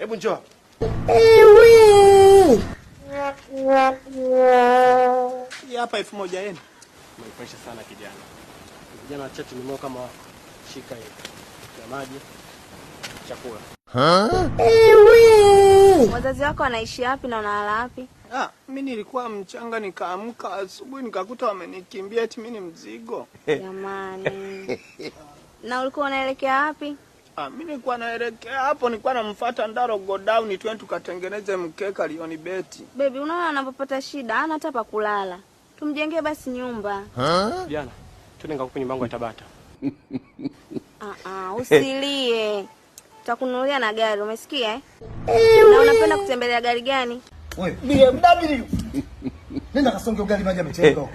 Hebu njoo. Hapa 1000 yenu. Umenifurahisha sana kijana. Kijana wachache nimeo kama shika hiyo. Ya maji. Chakula. Wazazi wako wanaishi wapi na unalala wapi? Mimi nilikuwa mchanga nikaamka asubuhi nikakuta wamenikimbia eti mimi ni mzigo. Jamani. Na ulikuwa unaelekea wapi? Mimi nilikuwa naelekea hapo, nilikuwa namfuata Ndaro go down twende tukatengeneze mkeka Lioni Beti. Baby, unaona anapopata shida hana hata pa kulala. Tumjengee basi nyumba. Jana, twende ngakupe nyumba yangu ya Tabata. Usilie. Tutakununulia na gari, umesikia Na unapenda kutembelea gari gani? Wewe, BMW. Nenda kasonge ugali maji amechemka huko.